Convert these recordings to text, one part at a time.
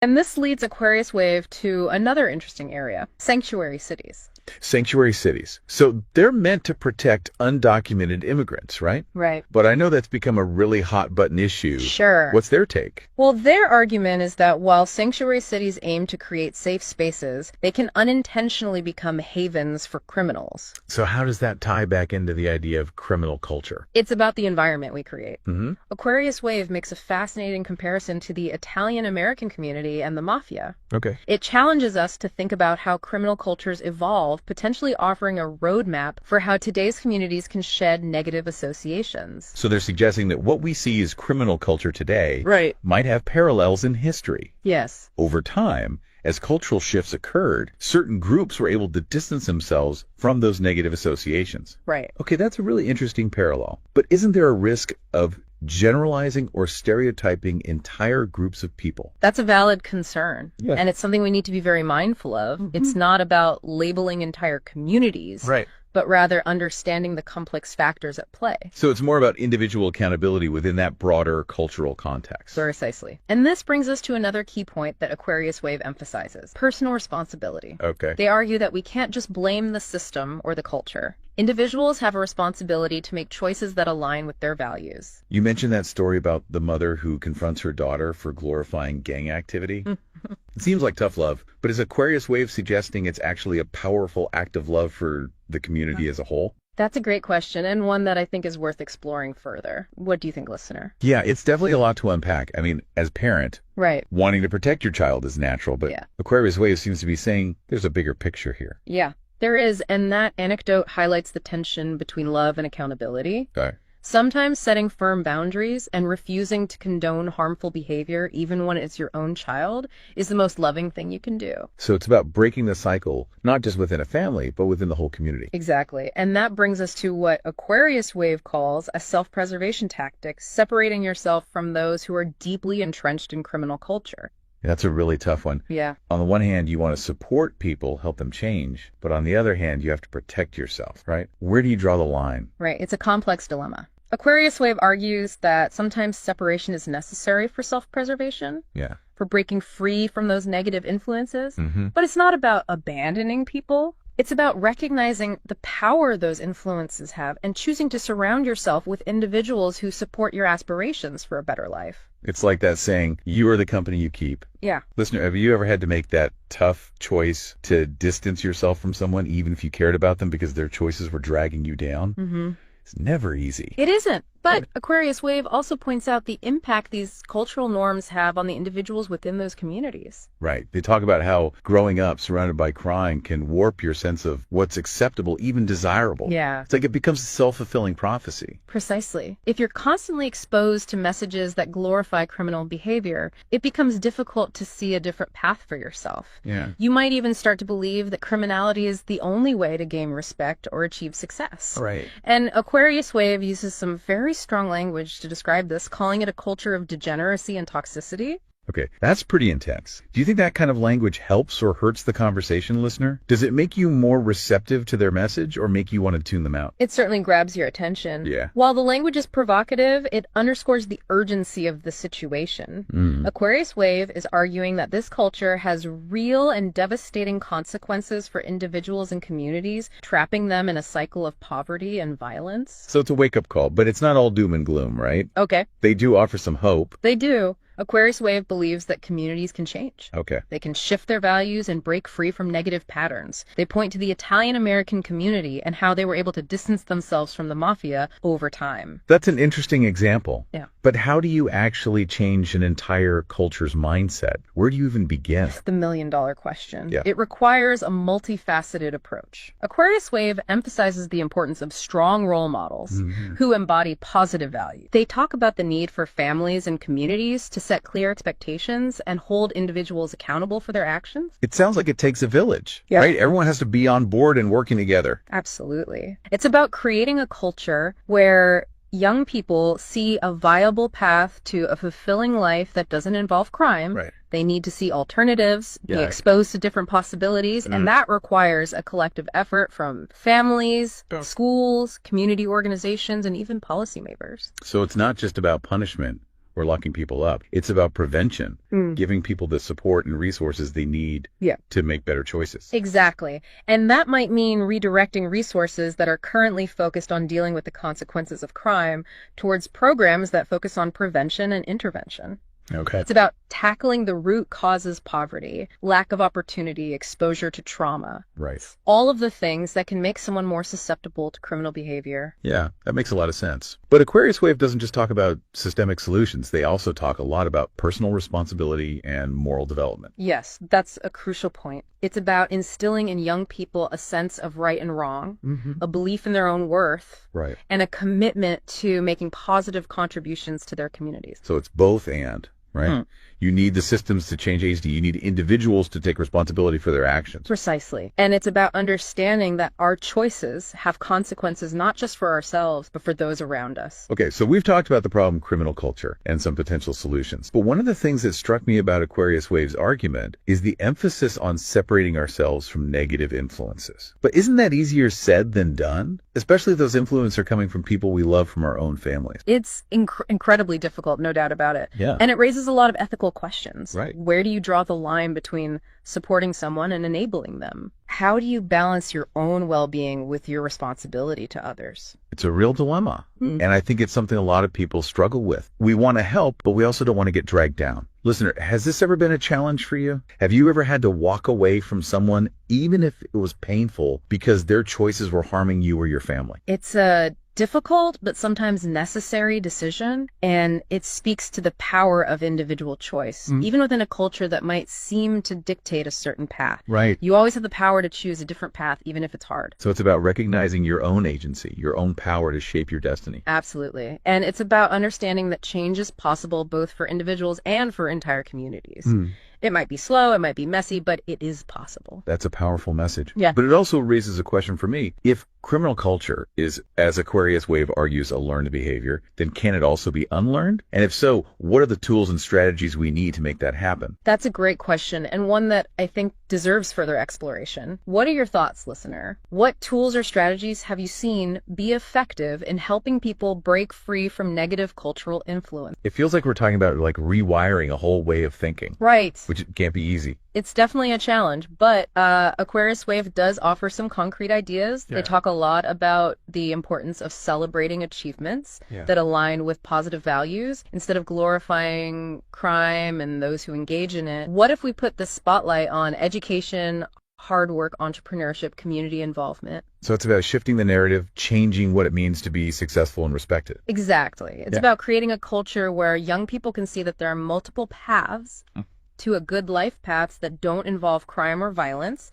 And this leads Aquarius Wave to another interesting area, sanctuary cities. Sanctuary cities. So they're meant to protect undocumented immigrants, right? Right. But I know that's become a really hot button issue. Sure. What's their take? Well, their argument is that while sanctuary cities aim to create safe spaces, they can unintentionally become havens for criminals. So how does that tie back into the idea of criminal culture? It's about the environment we create. Mm-hmm. Aquarius Wave makes a fascinating comparison to the Italian-American community and the mafia. Okay. It challenges us to think about how criminal cultures evolve, potentially offering a roadmap for how today's communities can shed negative associations. So they're suggesting that what we see as criminal culture today Right. might have parallels in history. Yes. Over time, as cultural shifts occurred, certain groups were able to distance themselves from those negative associations. Right. Okay, that's a really interesting parallel. But isn't there a risk of generalizing or stereotyping entire groups of people? That's a valid concern. Yeah. And it's something we need to be very mindful of. It's not about labeling entire communities, Right. but rather understanding the complex factors at play. So it's more about individual accountability within that broader cultural context. Precisely. And this brings us to another key point that Aquarius Wave emphasizes, personal responsibility. Okay. They argue that we can't just blame the system or the culture. Individuals have a responsibility to make choices that align with their values. You mentioned that story about the mother who confronts her daughter for glorifying gang activity. It seems like tough love, but is Aquarius Wave suggesting it's actually a powerful act of love for the community as a whole? That's a great question, and one that I think is worth exploring further. What do you think, listener? Yeah, it's definitely a lot to unpack. I mean, as a parent, Right. wanting to protect your child is natural, but Yeah. Aquarius Wave seems to be saying there's a bigger picture here. Yeah, there is, and that anecdote highlights the tension between love and accountability. Okay. Sometimes setting firm boundaries and refusing to condone harmful behavior, even when it's your own child, is the most loving thing you can do. So it's about breaking the cycle, not just within a family, but within the whole community. Exactly. And that brings us to what Aquarius Wave calls a self-preservation tactic, separating yourself from those who are deeply entrenched in criminal culture. That's a really tough one. Yeah. On the one hand, you want to support people, help them change, but on the other hand, you have to protect yourself, right? Where do you draw the line? Right. It's a complex dilemma. Aquarius Wave argues that sometimes separation is necessary for self-preservation, Yeah. for breaking free from those negative influences. Mm-hmm. But it's not about abandoning people. It's about recognizing the power those influences have and choosing to surround yourself with individuals who support your aspirations for a better life. It's like that saying, you are the company you keep. Yeah. Listener, have you ever had to make that tough choice to distance yourself from someone, even if you cared about them because their choices were dragging you down? Mm-hmm. It's never easy. It isn't. But Aquarius Wave also points out the impact these cultural norms have on the individuals within those communities. Right. They talk about how growing up surrounded by crime can warp your sense of what's acceptable, even desirable. Yeah. It's like it becomes a self-fulfilling prophecy. Precisely. If you're constantly exposed to messages that glorify criminal behavior, it becomes difficult to see a different path for yourself. Yeah. You might even start to believe that criminality is the only way to gain respect or achieve success. Right. And Aquarius Wave uses some very strong language to describe this, calling it a culture of degeneracy and toxicity. Okay, that's pretty intense. Do you think that kind of language helps or hurts the conversation, listener? Does it make you more receptive to their message or make you want to tune them out? It certainly grabs your attention. Yeah. While the language is provocative, it underscores the urgency of the situation. Aquarius Wave is arguing that this culture has real and devastating consequences for individuals and communities, trapping them in a cycle of poverty and violence. So it's a wake-up call, but it's not all doom and gloom, right? Okay, They do offer some hope. they do. Aquarius Wave believes that communities can change. Okay. They can shift their values and break free from negative patterns. They point to the Italian-American community and how they were able to distance themselves from the mafia over time. That's an interesting example. Yeah. But how do you actually change an entire culture's mindset? Where do you even begin? It's the million-dollar question. Yeah. It requires a multifaceted approach. Aquarius Wave emphasizes the importance of strong role models who embody positive values. They talk about the need for families and communities to set clear expectations and hold individuals accountable for their actions. It sounds like it takes a village, Yeah. right? Everyone has to be on board and working together. Absolutely. It's about creating a culture where young people see a viable path to a fulfilling life that doesn't involve crime. Right. They need to see alternatives, be Yeah. exposed to different possibilities, and that requires a collective effort from families, schools, community organizations, and even policymakers. So it's not just about punishment or locking people up. It's about prevention, giving people the support and resources they need to make better choices. Exactly. And that might mean redirecting resources that are currently focused on dealing with the consequences of crime towards programs that focus on prevention and intervention. Okay. It's about tackling the root causes: poverty, lack of opportunity, exposure to trauma. Right. All of the things that can make someone more susceptible to criminal behavior. Yeah, that makes a lot of sense. But Aquarius Wave doesn't just talk about systemic solutions. They also talk a lot about personal responsibility and moral development. Yes, that's a crucial point. It's about instilling in young people a sense of right and wrong, a belief in their own worth, Right. and a commitment to making positive contributions to their communities. So it's both and, right? You need the systems to change HD. You need individuals to take responsibility for their actions. Precisely. And it's about understanding that our choices have consequences not just for ourselves, but for those around us. Okay, so we've talked about the problem criminal culture and some potential solutions. But one of the things that struck me about Aquarius Wave's argument is the emphasis on separating ourselves from negative influences. But isn't that easier said than done? Especially if those influences are coming from people we love from our own families. It's incredibly difficult, no doubt about it. Yeah. And it raises a lot of ethical questions. Right. Where do you draw the line between supporting someone and enabling them? How do you balance your own well-being with your responsibility to others? It's a real dilemma. And I think it's something a lot of people struggle with. We want to help, but we also don't want to get dragged down. Listener, has this ever been a challenge for you? Have you ever had to walk away from someone, even if it was painful, because their choices were harming you or your family? It's a difficult but sometimes necessary decision, and it speaks to the power of individual choice, even within a culture that might seem to dictate a certain path. Right. You always have the power to choose a different path, even if it's hard. So it's about recognizing your own agency, your own power to shape your destiny. Absolutely. And it's about understanding that change is possible both for individuals and for entire communities. It might be slow, it might be messy, but it is possible. That's a powerful message. Yeah. But it also raises a question for me. If criminal culture is, as Aquarius Wave argues, a learned behavior, then can it also be unlearned? And if so, what are the tools and strategies we need to make that happen? That's a great question, and one that I think deserves further exploration. What are your thoughts, listener? What tools or strategies have you seen be effective in helping people break free from negative cultural influence? It feels like we're talking about like rewiring a whole way of thinking, Right. which can't be easy. It's definitely a challenge, but Aquarius Wave does offer some concrete ideas. They talk a lot about the importance of celebrating achievements that align with positive values instead of glorifying crime and those who engage in it. What if we put the spotlight on education, hard work, entrepreneurship, community involvement? So it's about shifting the narrative, changing what it means to be successful and respected. Exactly. It's about creating a culture where young people can see that there are multiple paths to a good life, paths that don't involve crime or violence,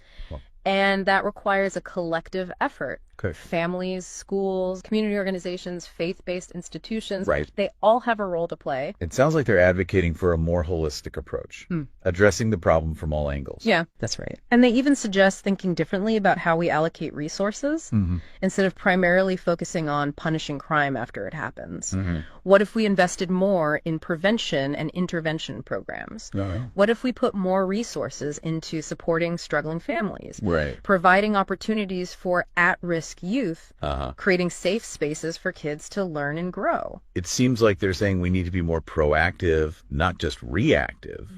and that requires a collective effort. Okay. Families, schools, community organizations, faith-based institutions, Right. they all have a role to play. It sounds like they're advocating for a more holistic approach, addressing the problem from all angles. Yeah, that's right. And they even suggest thinking differently about how we allocate resources instead of primarily focusing on punishing crime after it happens. What if we invested more in prevention and intervention programs? What if we put more resources into supporting struggling families? Right. Providing opportunities for at-risk youth, creating safe spaces for kids to learn and grow. It seems like they're saying we need to be more proactive, not just reactive.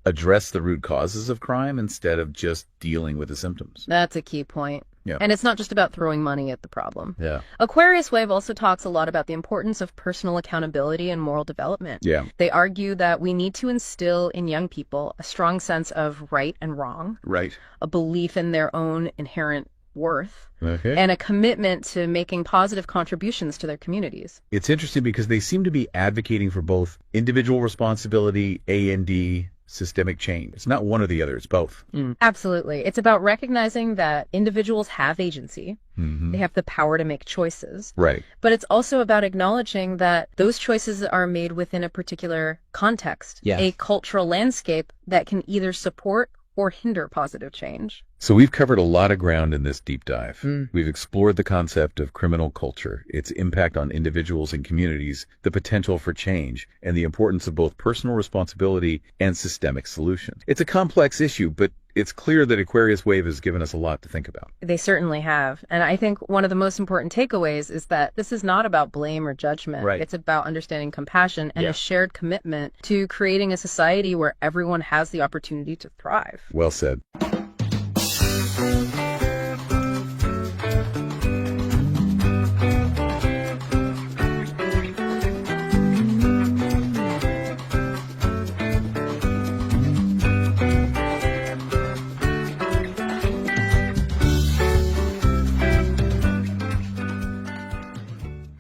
Address the root causes of crime instead of just dealing with the symptoms. That's a key point. Yeah. And it's not just about throwing money at the problem. Yeah. Aquarius Wave also talks a lot about the importance of personal accountability and moral development. Yeah. They argue that we need to instill in young people a strong sense of right and wrong, Right. a belief in their own inherent worth, Okay. and a commitment to making positive contributions to their communities. It's interesting because they seem to be advocating for both individual responsibility, A&D, systemic change. It's not one or the other, it's both. Absolutely. It's about recognizing that individuals have agency. They have the power to make choices. Right. But it's also about acknowledging that those choices are made within a particular context, Yes. a cultural landscape that can either support or hinder positive change. So we've covered a lot of ground in this deep dive. We've explored the concept of criminal culture, its impact on individuals and communities, the potential for change, and the importance of both personal responsibility and systemic solutions. It's a complex issue, but it's clear that Aquarius Wave has given us a lot to think about. They certainly have. And I think one of the most important takeaways is that this is not about blame or judgment. Right. It's about understanding compassion and a shared commitment to creating a society where everyone has the opportunity to thrive. Well said.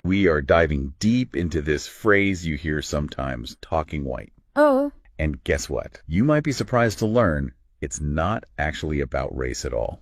We are diving deep into this phrase you hear sometimes, talking white. Oh. And guess what? You might be surprised to learn it's not actually about race at all.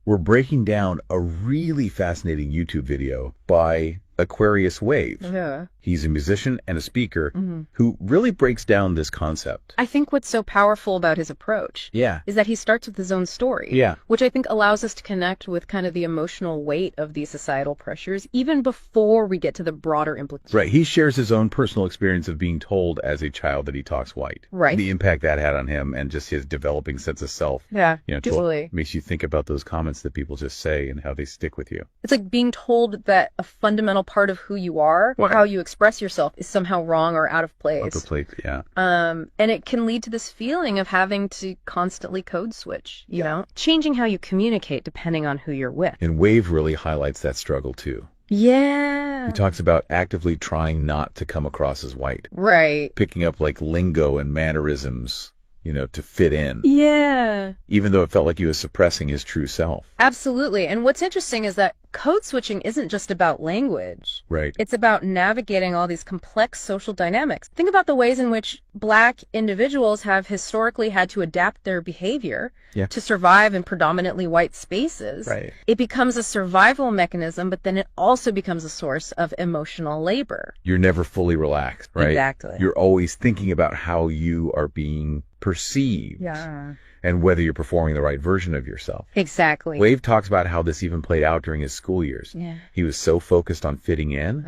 We're breaking down a really fascinating YouTube video by Aquarius Wave. Yeah. He's a musician and a speaker who really breaks down this concept. I think what's so powerful about his approach is that he starts with his own story, which I think allows us to connect with kind of the emotional weight of these societal pressures, even before we get to the broader implications. Right. He shares his own personal experience of being told as a child that he talks white. Right. The impact that had on him and just his developing sense of self. Yeah, You know, totally. makes you think about those comments that people just say and how they stick with you. It's like being told that a fundamental part of who you are, or how you express yourself, is somehow wrong or out of place. Out of place, yeah. And it can lead to this feeling of having to constantly code switch, you know, changing how you communicate depending on who you're with. And Wave really highlights that struggle too. Yeah. He talks about actively trying not to come across as white. Right. Picking up like lingo and mannerisms, you know, to fit in. Yeah. Even though it felt like he was suppressing his true self. Absolutely. And what's interesting is that code switching isn't just about language. Right. It's about navigating all these complex social dynamics. Think about the ways in which Black individuals have historically had to adapt their behavior to survive in predominantly white spaces. Right. It becomes a survival mechanism, but then it also becomes a source of emotional labor. You're never fully relaxed, right? Exactly. You're always thinking about how you are being perceived. Yeah. And whether you're performing the right version of yourself. Exactly. Wave talks about how this even played out during his school years. Yeah. He was so focused on fitting in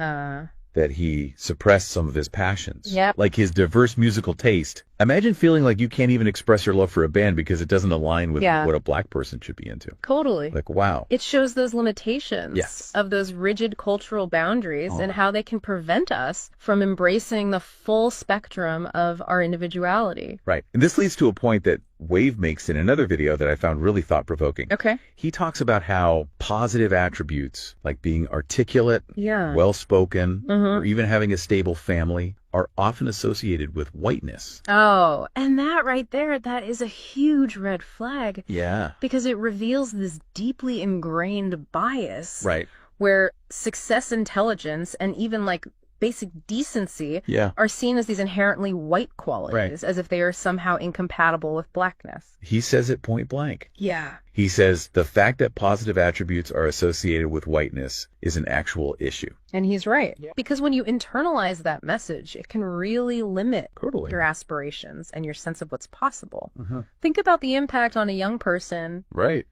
that he suppressed some of his passions. Yep. Like his diverse musical taste. Imagine feeling like you can't even express your love for a band because it doesn't align with what a Black person should be into. Totally. Like, wow. It shows those limitations of those rigid cultural boundaries and how they can prevent us from embracing the full spectrum of our individuality. Right. And this leads to a point that Wave makes in another video that I found really thought-provoking. Okay. He talks about how positive attributes, like being articulate, well-spoken, or even having a stable family, are often associated with whiteness. Oh, and that right there, that is a huge red flag. Yeah. Because it reveals this deeply ingrained bias. Right. Where success, intelligence, and even like basic decency are seen as these inherently white qualities, as if they are somehow incompatible with Blackness. He says it point blank. Yeah. He says the fact that positive attributes are associated with whiteness is an actual issue. And he's right. Yeah. Because when you internalize that message, it can really limit your aspirations and your sense of what's possible. Think about the impact on a young person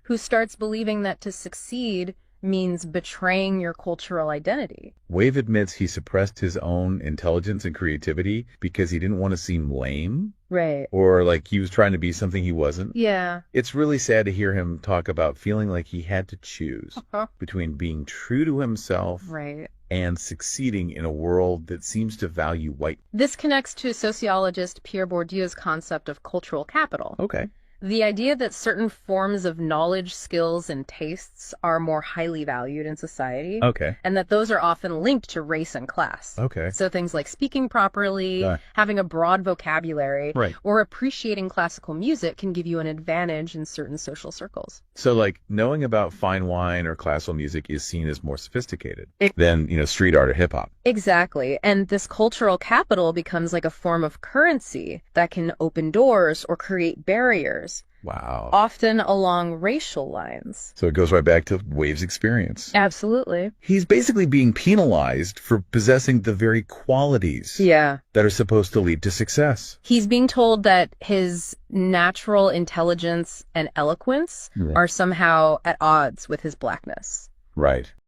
who starts believing that to succeed means betraying your cultural identity. Wave admits he suppressed his own intelligence and creativity because he didn't want to seem lame. Right. Or like he was trying to be something he wasn't. Yeah. It's really sad to hear him talk about feeling like he had to choose between being true to himself and succeeding in a world that seems to value white. This connects to sociologist Pierre Bourdieu's concept of cultural capital. Okay. The idea that certain forms of knowledge, skills, and tastes are more highly valued in society. Okay. And that those are often linked to race and class. Okay. So things like speaking properly, having a broad vocabulary, or appreciating classical music can give you an advantage in certain social circles. So like knowing about fine wine or classical music is seen as more sophisticated than, you know, street art or hip hop. Exactly. And this cultural capital becomes like a form of currency that can open doors or create barriers. Wow. often along racial lines. So it goes right back to Wave's experience. Absolutely. He's basically being penalized for possessing the very qualities Yeah. that are supposed to lead to success. He's being told that his natural intelligence and eloquence Right. are somehow at odds with his blackness. Right.